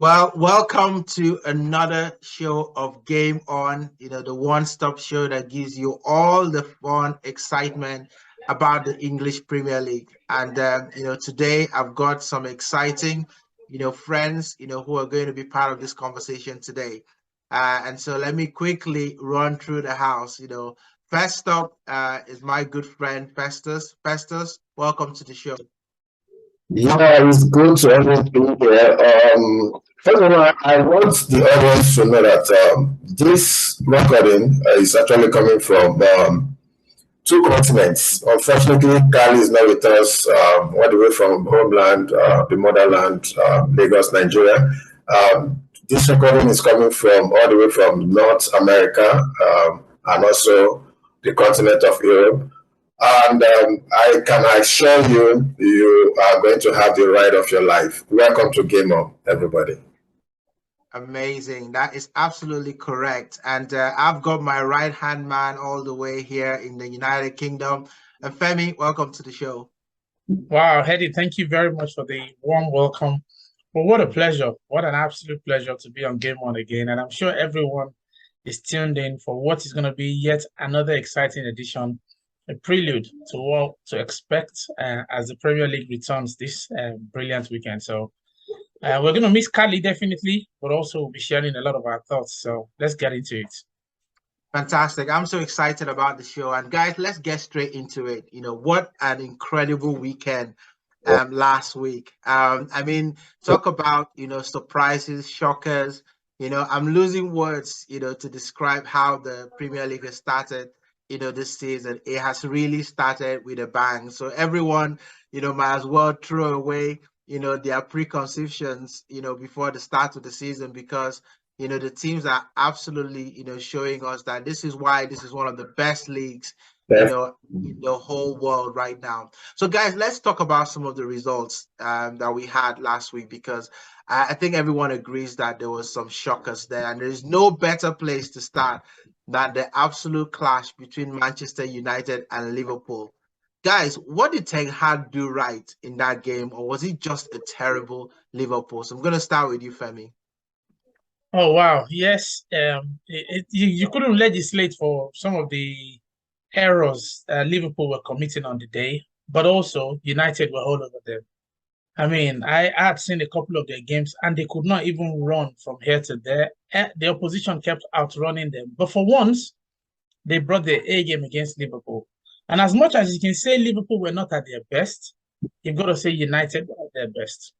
Well, welcome to another show of Game On, the one-stop show that gives you all the fun, excitement about the English Premier League. And, today I've got some exciting, friends, who are going to be part of this conversation today. And so let me quickly run through the house. First up is my good friend Festus. Festus, welcome to the show. Yeah, it's good to always be here. First of all, I want the audience to know that this recording is actually coming from two continents. Unfortunately, Kali is not with us, all the way from homeland, the motherland, Lagos, Nigeria. This recording is coming from all the way from North America and also the continent of Europe. And I can assure you, you are going to have the ride of your life. Welcome to Game On, everybody. Amazing. That is absolutely correct. And I've got my right-hand man all the way here in the United Kingdom. And Femi, welcome to the show. Wow, Hedy, thank you very much for the warm welcome. Well, what a pleasure. What an absolute pleasure to be on Game On again. And I'm sure everyone is tuned in for what is going to be yet another exciting edition, a prelude to what to expect as the Premier League returns this brilliant weekend. So we're going to miss Kali definitely, but also we'll be sharing a lot of our thoughts. So let's get into it. Fantastic. I'm so excited about the show. And guys, let's get straight into it. What an incredible weekend last week. Talk about, surprises, shockers. I'm losing words, to describe how the Premier League has started, this season. It has really started with a bang. So everyone, might as well throw away, their preconceptions, before the start of the season because the teams are absolutely, showing us that this is why this is one of the best leagues, in the whole world right now. So, guys, let's talk about some of the results that we had last week because I think everyone agrees that there was some shockers there, and there's no better place to start than the absolute clash between Manchester United and Liverpool. Guys, what did Ten Hag do right in that game, or was it just a terrible Liverpool? So I'm going to start with you, Femi. Oh, wow. Yes. You couldn't legislate for some of the errors Liverpool were committing on the day, but also United were all over them. I mean, I had seen a couple of their games and they could not even run from here to there. The opposition kept outrunning them. But for once, they brought their A game against Liverpool. And as much as you can say Liverpool were not at their best, you've got to say United were at their best.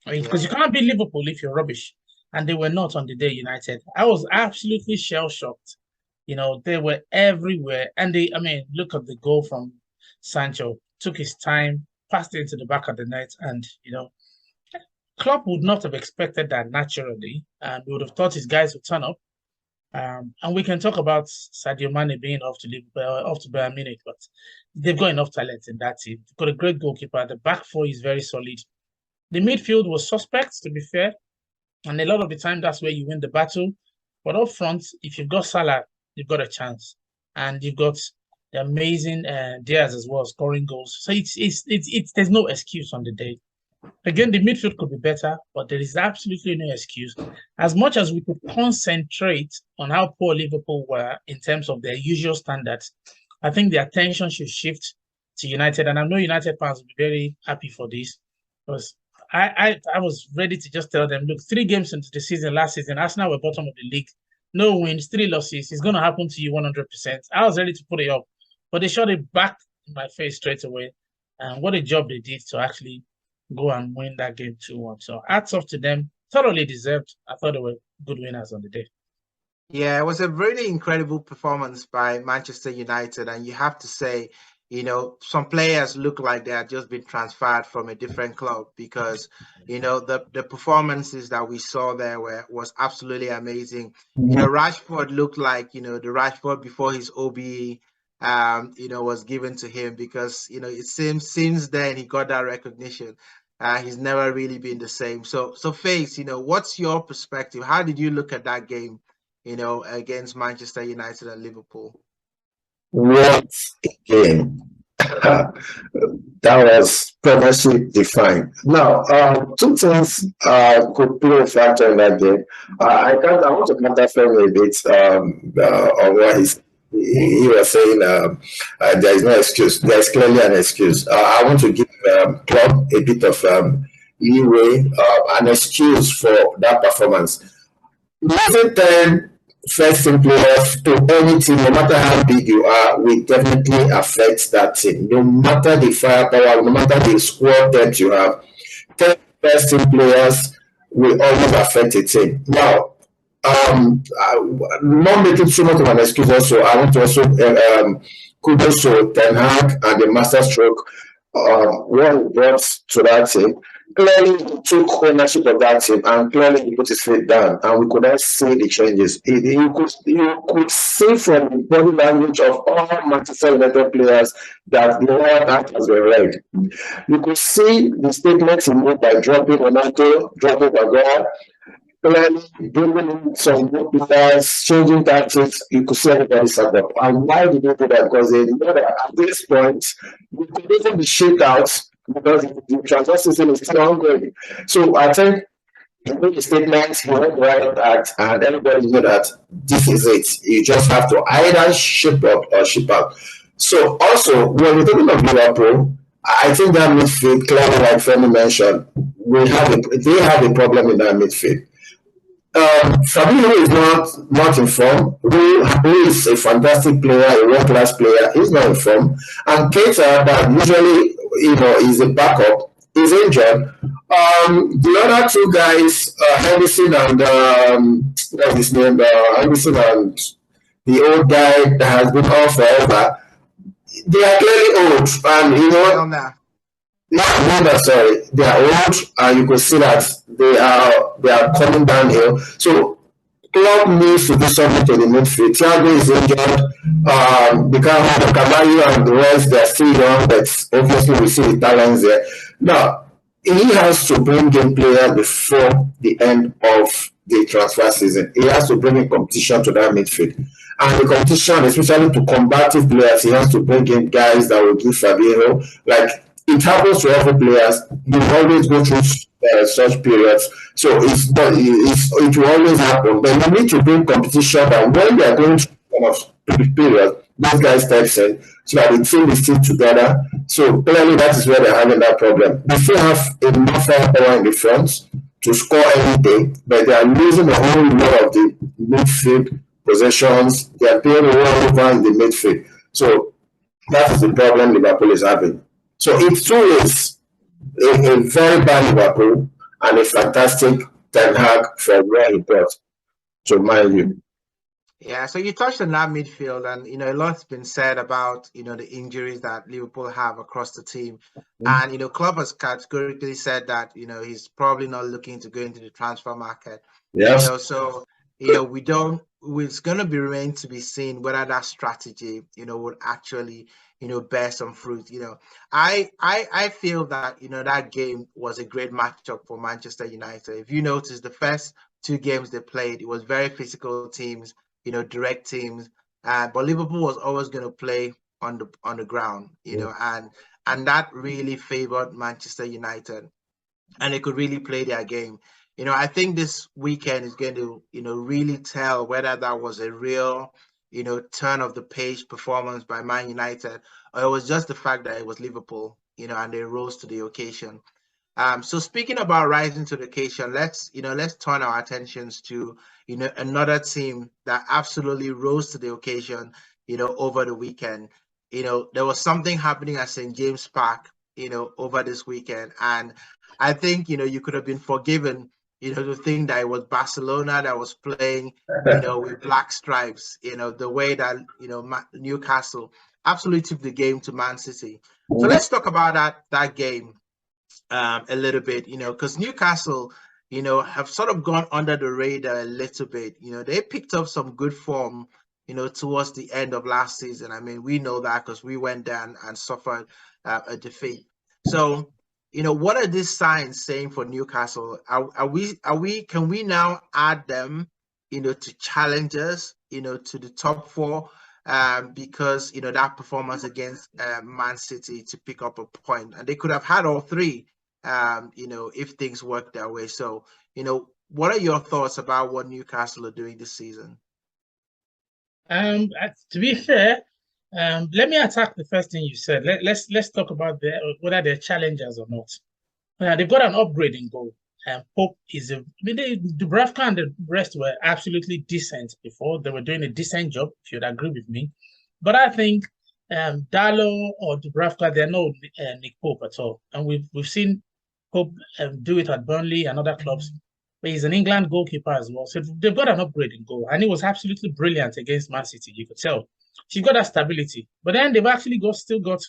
Because you cannot beat Liverpool if you're rubbish. And they were not on the day, United. I was absolutely shell-shocked. They were everywhere. And look at the goal from Sancho. Took his time, passed it into the back of the net. And, Klopp would not have expected that naturally. And we would have thought his guys would turn up. And we can talk about Sadio Mane being off to Bayern Munich, but they've got enough talent in that team. They've got a great goalkeeper. The back four is very solid. The midfield was suspect, to be fair. And a lot of the time, that's where you win the battle. But up front, if you've got Salah, you've got a chance. And you've got the amazing Diaz as well, scoring goals. So there's no excuse on the day. Again, the midfield could be better, but there is absolutely no excuse. As much as we could concentrate on how poor Liverpool were in terms of their usual standards, I think the attention should shift to United. And I know United fans will be very happy for this because I was ready to just tell them, look, 3 games into the season, last season, Arsenal were bottom of the league. No wins, 3 losses. It's going to happen to you 100%. I was ready to put it up, but they shot it back in my face straight away. And what a job they did to actually go and win that game 2-1. So hats off to them. Thoroughly deserved. I thought they were good winners on the day. Yeah, it was a really incredible performance by Manchester United. And you have to say, some players look like they had just been transferred from a different club because, the performances that we saw there was absolutely amazing. Rashford looked like, the Rashford before his OBE, was given to him because, it seems since then he got that recognition. He's never really been the same. So Face, what's your perspective? How did you look at that game, against Manchester United and Liverpool? What a game. That was Premiership defined. Now, two things could play a factor in that game. I want to counterfeit a bit on what he was saying. There is no excuse. There is clearly an excuse. I want to give Klopp a bit of leeway, an excuse for that performance. Losing 10 first team players to any team, no matter how big you are, will definitely affect that team. No matter the firepower, no matter the squad depth you have, 10 first team players will always affect a team. Now, not making too much of an excuse also, I want to also kudos to Ten Hag and the masterstroke what he brought to that team. Clearly, he took ownership of that team and clearly he put his feet down, and we could not see the changes. You could see from the body language of all Manchester United players that the Lord has been read. You could see the statements he made by dropping Ronaldo, dropping Maguire, clearly bringing in some new players, changing tactics. You could see everybody sat up. And why did they do that? Because they know that at this point, you could even be shake out because the transfer system is still ongoing. So I think the statements he went right at, and everybody knew that this is it. You just have to either ship up or ship out. So also, when we're talking of Liverpool, I think that midfield, clearly, like Femi mentioned, they have a problem in that midfield. Fabinho is not in form. Who is a fantastic player, a world class player, is not in form. And Keita, that usually is a backup, is injured. The other two guys, Henderson and what's his name? Henderson and the old guy that has been off forever. They are clearly old, and sorry, they are old, and you could see that they are coming downhill. So club needs to do something to the midfield. Thiago is injured. Because Cavani and the rest, they are still young, but obviously we see the talents there. Now, he has to bring in players before the end of the transfer season. He has to bring in competition to that midfield. And the competition, especially to combative players, he has to bring in guys that will give Fabinho, like, it happens to every players. You always go through such periods, so it will always happen. But you need to bring competition, and when they are going through kind of period, those guys steps in so that the team is still together. So clearly, that is where they're having that problem. They still have enough power in the front to score anything, but they are losing a whole lot of the midfield possessions. They are playing well over in the midfield. So that is the problem Liverpool is having. So it's two ways, a very bad Liverpool and a fantastic Ten Hag for where he brought to Man U. Yeah, so you touched on that midfield, and a lot's been said about the injuries that Liverpool have across the team, and Klopp has categorically said that he's probably not looking to go into the transfer market. Yes. So we don't. It's going to be remain to be seen whether that strategy would actually bear some fruit. I feel that that game was a great matchup for Manchester United. If you notice, the first two games they played, it was very physical teams, direct teams, but Liverpool was always going to play on the ground, and that really favored Manchester United, and they could really play their game. I think this weekend is going to really tell whether that was a real turn of the page performance by Man United, or it was just the fact that it was Liverpool, and they rose to the occasion. So speaking about rising to the occasion, let's turn our attentions to another team that absolutely rose to the occasion over the weekend. There was something happening at St. James Park over this weekend, and I think you could have been forgiven to think that it was Barcelona that was playing with black stripes, the way that Newcastle absolutely took the game to Man City. So let's talk about that game a little bit, because Newcastle, have sort of gone under the radar a little bit. They picked up some good form, towards the end of last season. I mean, we know that because we went down and suffered a defeat. So, what are these signs saying for Newcastle? Can we now add them, to challengers, to the top four? because that performance against Man City to pick up a point, and they could have had all three, if things worked their way. So, what are your thoughts about what Newcastle are doing this season? To be fair, let me attack the first thing you said. Let's talk about whether they're challengers or not. They've got an upgrade in goal. Pope is Dubravka and the rest were absolutely decent before. They were doing a decent job, if you'd agree with me. But I think Dalot or Dubravka, they're no Nick Pope at all. And we've seen Pope do it at Burnley and other clubs. But he's an England goalkeeper as well. So they've got an upgrade in goal. And he was absolutely brilliant against Man City, you could tell. She's got that stability. But then they've actually still got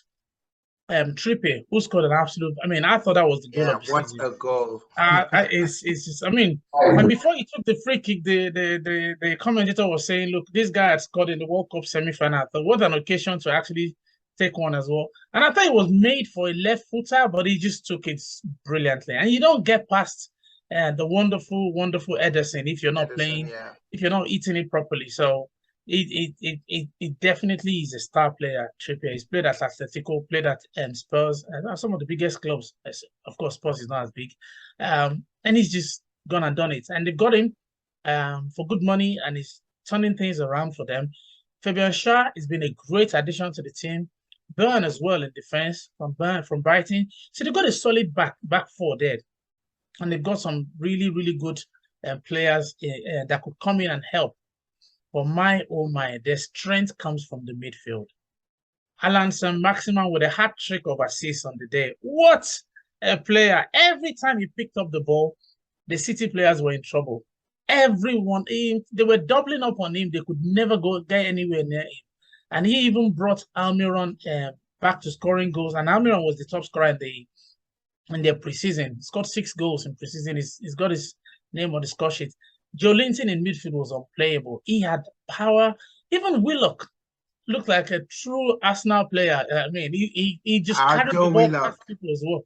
Trippier, who scored an absolute. I mean, I thought that was the goal of the what season. A goal! It's just. I mean, and before he took the free kick, the commentator was saying, "Look, this guy had scored in the World Cup semi-final. I thought, what an occasion to actually take one as well." And I thought it was made for a left footer, but he just took it brilliantly. And you don't get past the wonderful Ederson if you're not playing, if you're not eating it properly. So. It definitely is a star player. Trippier. He's played at Atletico, played at Spurs, some of the biggest clubs. Of course, Spurs is not as big, and he's just gone and done it. And they got him for good money, and he's turning things around for them. Fabian Schär has been a great addition to the team. Burn as well in defense from Brighton. So they've got a solid back four there, and they've got some really good players that could come in and help. But oh my, their strength comes from the midfield. Alan Saint-Maximin with a hat trick of assists on the day. What a player. Every time he picked up the ball, the City players were in trouble. Everyone, they were doubling up on him. They could never get anywhere near him. And he even brought Almiron back to scoring goals. And Almiron was the top scorer in their preseason. He scored 6 goals in preseason. He's got his name on the score sheet. Joe Linton in midfield was unplayable. He had power. Even Willock looked like a true Arsenal player. I mean, he just carried the ball past people as well.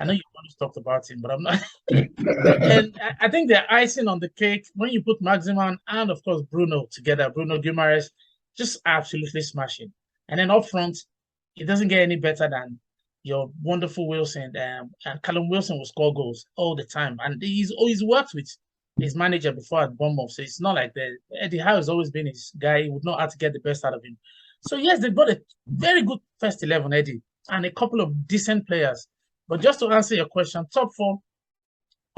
I know you always talked about him, but I'm not. And I think the icing on the cake, when you put Maximin and, of course, Bruno together, Bruno Guimaraes, just absolutely smashing. And then up front, it doesn't get any better than your wonderful Wilson. And Callum Wilson will score goals all the time. And he's always worked with his manager before at Bournemouth, so it's not like Eddie Howe has always been his guy. He would know how to get the best out of him. So yes, they've got a very good first 11, Eddie, and a couple of decent players. But just to answer your question, top 4,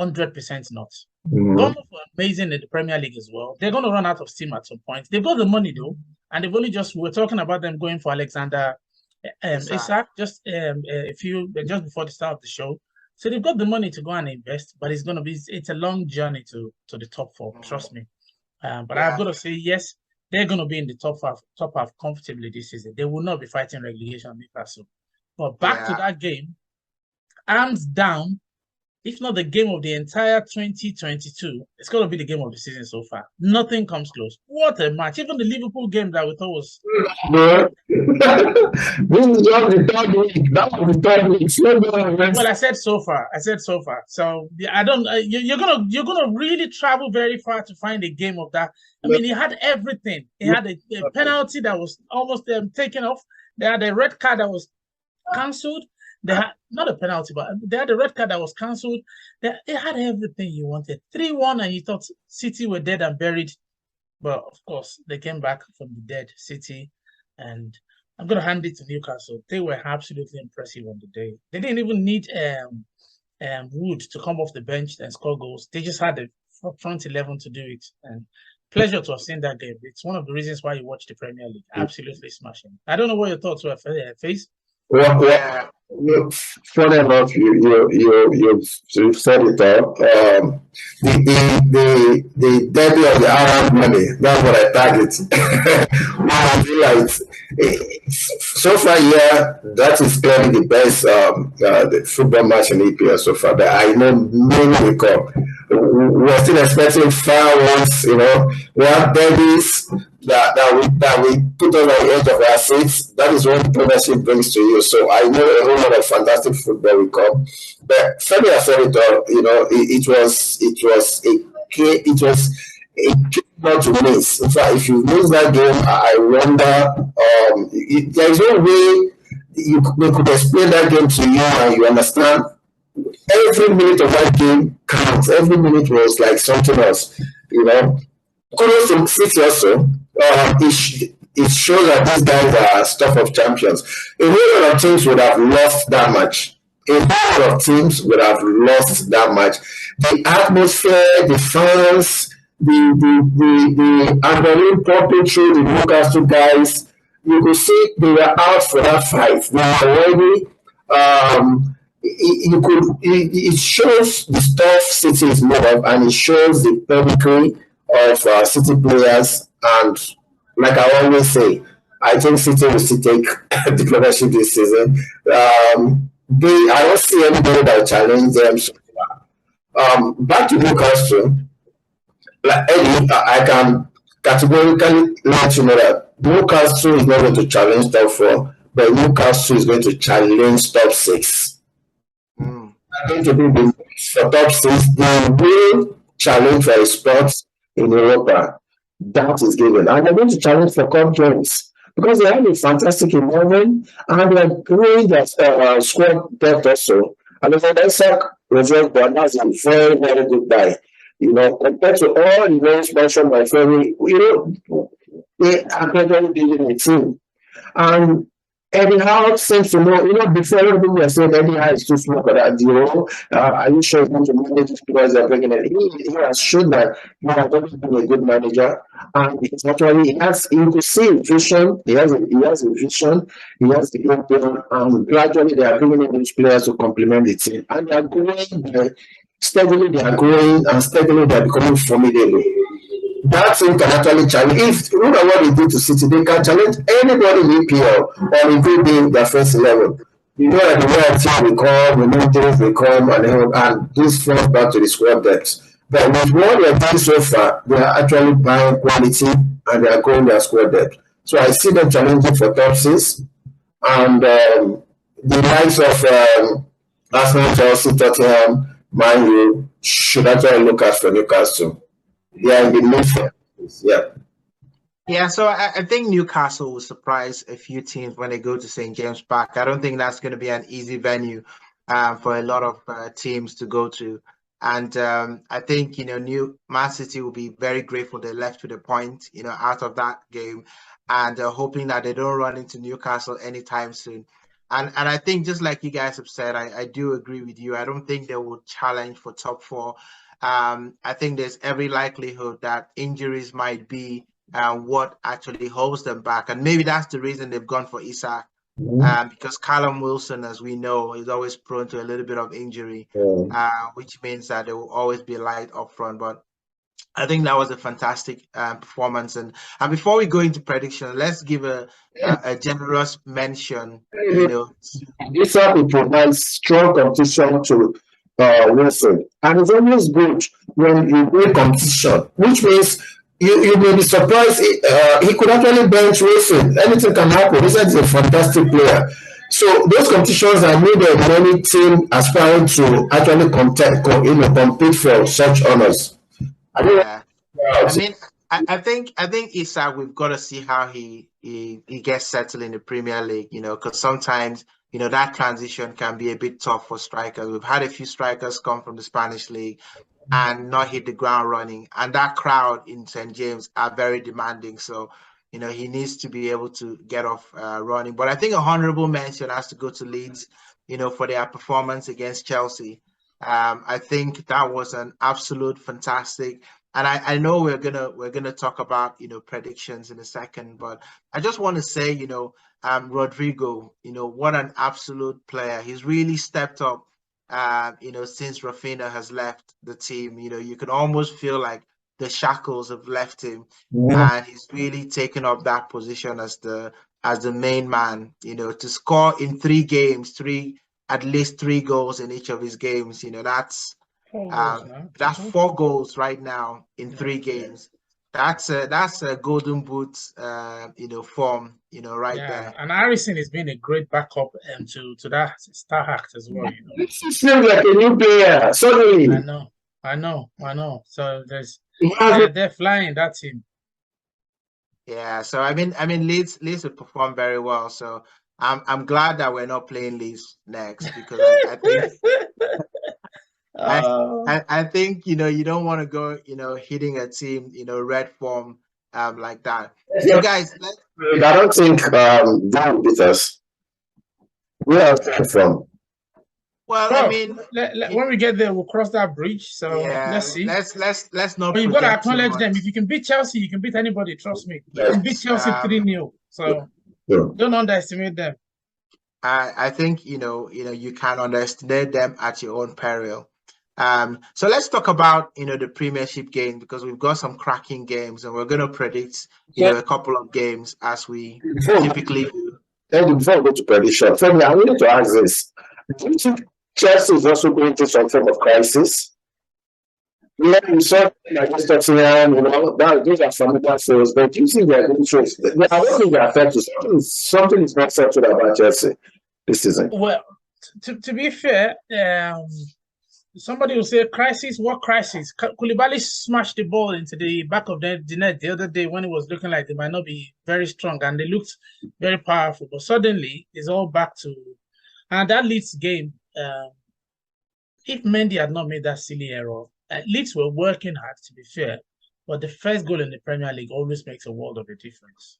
100% not. Bournemouth were amazing in the Premier League as well. They're going to run out of steam at some point. They've got the money though, and they've only we're talking about them going for Alexander Isak just before the start of the show. So they've got the money to go and invest, but it's a long journey to the top 4, trust me. But I've got to say, yes, they're going to be in the top half comfortably this season. They will not be fighting relegation Newcastle. But back to that game, hands down, if not the game of the entire 2022, it's going to be the game of the season so far. Nothing comes close. What a match. Even the Liverpool game that we thought was... This is just the 3rd week. That was the 3rd week. Well, I said so far. So I don't... You're gonna really travel very far to find a game of that. I mean, he had everything. He had a penalty that was almost taken off. They had a red card that was cancelled. They had not a penalty, but they had a red card that was cancelled. They had everything you wanted. 3-1, and you thought City were dead and buried. But of course, they came back from the dead City. And I'm going to hand it to Newcastle. They were absolutely impressive on the day. They didn't even need Wood to come off the bench and score goals. They just had the front 11 to do it. And pleasure to have seen that game. It's one of the reasons why you watch the Premier League. Absolutely smashing. I don't know what your thoughts were, Face. Well, funny enough, you've said it all. The derby of the Arab money, that's what I target. I realize so far, that is clearly the best the football match in EPL so far. But I know many will come. We're still expecting far ones, we have derbies that we put on the edge of our seats. That is what the Premiership brings to you. So I know a whole lot of fantastic football will come. But Femi has said it all. It was a not to miss. In fact, if you miss that game, I wonder. There is no way they could explain that game to you and you understand. Every minute of that game counts. Every minute was like something else. You know, kudos to City also. It shows that these guys are stuff of champions. A whole lot of teams would have lost that match. A whole lot of teams would have lost that match. The atmosphere, the fans, the adrenaline pumping through the Newcastle guys, you could see they were out for that fight. They were ready. It shows the stuff City is made of, and it shows the pedigree of City players. And like I always say, I think City will still take the premiership this season. I don't see anybody that will challenge them so far. Back to Newcastle, like Eddie, I can categorically let you know that Newcastle is not going to challenge top four, but Newcastle is going to challenge top six. Going to be the for top six. They will challenge for a spot in Europa. That is given. And they're going to challenge for cup games because they have a fantastic environment and they're growing their squad depth also. And if Isaac Roger, that's a very, very good guy. You know, compared to all the names mentioned by Ferry, you know, they are gradually building a team. And Eddie Howe seems to know, you know, before everything we are saying, Eddie Howe is too small for that deal. Are you sure he's going to manage this because they're bringing it? He has shown that he has always been a good manager. And it's actually, you can see vision, he has a vision, he has the game plan, and gradually they are bringing in these players to complement the team. And they are growing, steadily they are growing, and steadily they are becoming formidable. That team can actually challenge. If look at what they did to City, they can challenge anybody in EPL or including their first 11. You know that the way a team will come, the maintenance will come, and this falls back to the squad depth. But with what they are doing so far, they are actually buying quality and they are growing their squad depth. So I see them challenging for top six, and the likes of Arsenal, Chelsea, Tottenham, Man U should actually look at for Newcastle. Yeah, in the midfield. Yeah. Yeah, so I think Newcastle will surprise a few teams when they go to St. James Park. I don't think that's going to be an easy venue for a lot of teams to go to. And I think, you know, Man City will be very grateful they left with a point, you know, out of that game, and hoping that they don't run into Newcastle anytime soon. And I think just like you guys have said, I do agree with you. I don't think they will challenge for top four. I think there's every likelihood that injuries might be what actually holds them back. And maybe that's the reason they've gone for Isak, because Callum Wilson, as we know, is always prone to a little bit of injury, which means that there will always be light up front. But I think that was a fantastic performance. And before we go into prediction, let's give a generous mention. You know, Isak provides strong competition to Wilson, and it's always good when you play competition, which means you may be surprised. He could actually bench Wilson. Anything can happen. Wilson is a fantastic player. So those competitions are needed when any team aspiring to actually compete for such honors. I think Isak, we've got to see how he gets settled in the Premier League, you know, because sometimes, you know, that transition can be a bit tough for strikers. We've had a few strikers come from the Spanish league and not hit the ground running, and that crowd in St. James are very demanding. So, you know, he needs to be able to get off running. But I think a honorable mention has to go to Leeds, you know, for their performance against Chelsea. I think that was an absolute fantastic. And I know we're gonna talk about, you know, predictions in a second, but I just want to say, you know, Rodrigo, you know, what an absolute player. He's really stepped up, you know, since Rafinha has left the team. You know, you can almost feel like the shackles have left him, and he's really taken up that position as the main man. You know, to score in 3 games, at least 3 goals in each of his games. You know, that's 4 goals right now in 3 games. That's a golden boot, you know, form, you know, right there. And Harrison has been a great backup to that star act as well. You know, it seems like a new player. Suddenly, I know. So there's They're flying that team. Yeah, so I mean, Leeds have performed very well. So I'm glad that we're not playing Leeds next because I think I think you don't want to go hitting a team red form like that. So guys, I don't think that will beat us. Where else come from? well, I Well, mean, when we get there, we'll cross that bridge. So yeah, let's see. let's not But you got to project too acknowledge them. much. If you can beat Chelsea, you can beat anybody. Trust me. You can beat Yes, Chelsea 3-0. So don't underestimate them. I think you can underestimate them at your own peril. So let's talk about the Premiership game because we've got some cracking games and we're going to predict a couple of games as we typically do. Before we go to prediction, Femi, I wanted to ask this: do you think Chelsea is also going through some form of crisis? Yeah, we saw against Tottenham, those are familiar foes, but do you think they're going through? I don't think they're affected. Something is not settled about Chelsea this season. Well, to be fair, somebody will say crisis. What crisis? Koulibaly smashed the ball into the back of the net the other day when it was looking like they might not be very strong, and they looked very powerful. But suddenly, it's all back to, and that Leeds game. If Mendy had not made that silly error, Leeds were working hard. To be fair, but the first goal in the Premier League always makes a world of a difference.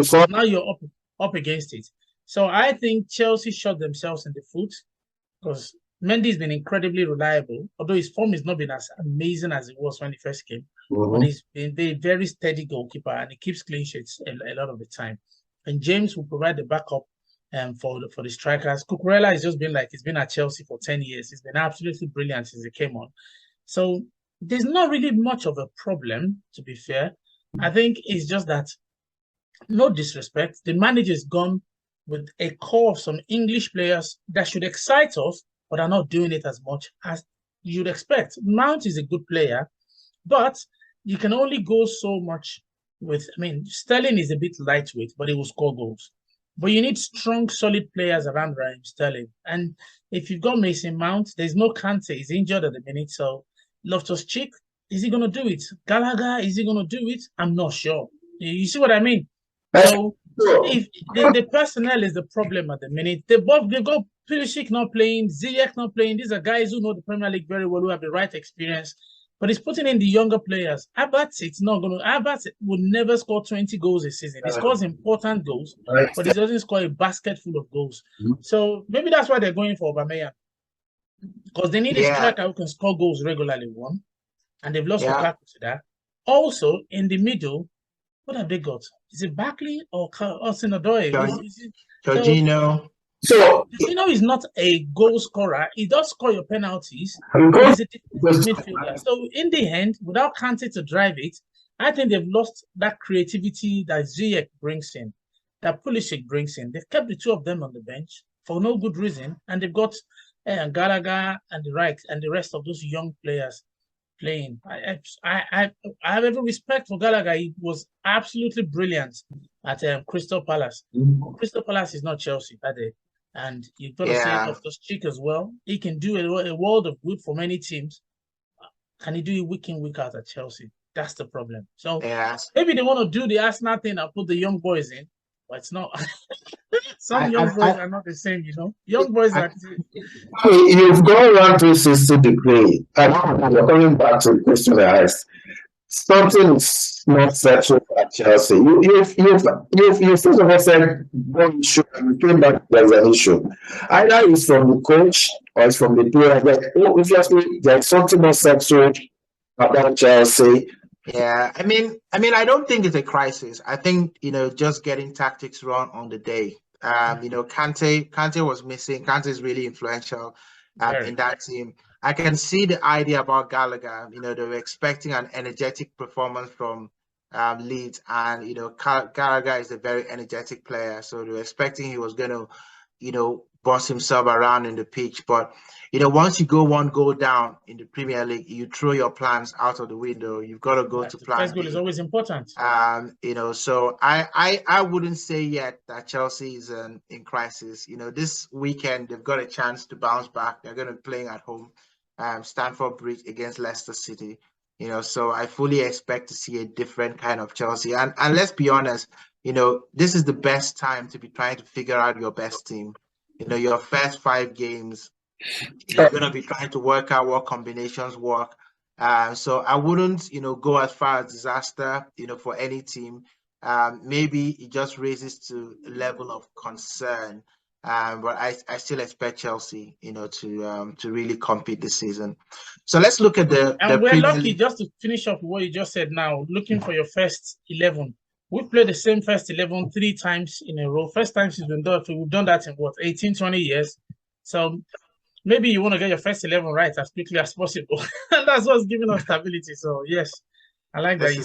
So now you're up against it. So I think Chelsea shot themselves in the foot because Mendy's been incredibly reliable, although his form has not been as amazing as it was when he first came. But he's been a very steady goalkeeper and he keeps clean sheets a lot of the time. And James will provide the backup for the strikers. Cucurella has just been like he's been at Chelsea for 10 years. He's been absolutely brilliant since he came on. So there's not really much of a problem, to be fair. I think it's just that, no disrespect, the manager's gone with a core of some English players that should excite us, but are not doing it as much as you'd expect. Mount is a good player, but you can only go so much with, Sterling is a bit lightweight, but he will score goals. But you need strong, solid players around Raheem Sterling. And if you've got Mason Mount, there's no Kante. He's injured at the minute. So Loftus-Cheek, is he going to do it? Gallagher, is he going to do it? I'm not sure. You see what I mean? So if the personnel is the problem at the minute, they've got Pulisic not playing, Ziyech not playing. These are guys who know the Premier League very well, who have the right experience. But he's putting in the younger players. Havertz would never score 20 goals a season. He scores important goals, but he doesn't score a basket full of goals. So maybe that's why they're going for Aubameyang. Because they need a striker who can score goals regularly, one. And they've lost Lukaku to that. Also, in the middle, what have they got? Is it Barkley or Sinodoi? Jorginho. So Jorginho is not a goal scorer. He does score your penalties, but he's a midfielder. So in the end, without Kante to drive it, I think they've lost that creativity that Ziyech brings in, that Pulisic brings in. They've kept the two of them on the bench for no good reason, and they've got Gallagher and the rest of those young players playing. I have every respect for Gallagher. He was absolutely brilliant at Crystal Palace. Crystal Palace is not Chelsea that day. And you've got to say Loftus-Cheek as well. He can do a world of good for many teams. Can he do it week in, week out at Chelsea? That's the problem. So maybe they want to do the Arsenal thing and put the young boys in, but it's not. Some young boys are not the same, Young boys are. You've gone around 360 degree. You're coming back to the question I asked. Something is not settled at Chelsea. You first of all said one issue and you came back, there's an issue. Either it's from the coach or it's from the player. Obviously, there's something not settled about Chelsea. Yeah, I don't think it's a crisis. I think just getting tactics wrong on the day. Kante was missing. Kante is really influential in that team. I can see the idea about Gallagher. They were expecting an energetic performance from Leeds, and Gallagher is a very energetic player, so they were expecting he was going to boss himself around in the pitch. But once you go one goal down in the Premier League, you throw your plans out of the window. You've got to go to plan. First goal is always important. So I wouldn't say yet that Chelsea is in crisis. This weekend they've got a chance to bounce back. They're going to be playing at home, Stamford Bridge against Leicester City. So I fully expect to see a different kind of Chelsea. And let's be honest, this is the best time to be trying to figure out your best team. Your first 5 games, you're going to be trying to work out what combinations work. So I wouldn't, go as far as disaster, for any team. Maybe it just raises to a level of concern. But I still expect Chelsea, to really compete this season. So let's look at the we're Premier lucky, League. just to finish up what you just said now, looking for your first 11. We played the same first 11 3 times in a row. First time she's been done. We've done that in 18, 20 years. So maybe you want to get your first 11 right as quickly as possible. And that's what's giving us stability. So yes, I like that.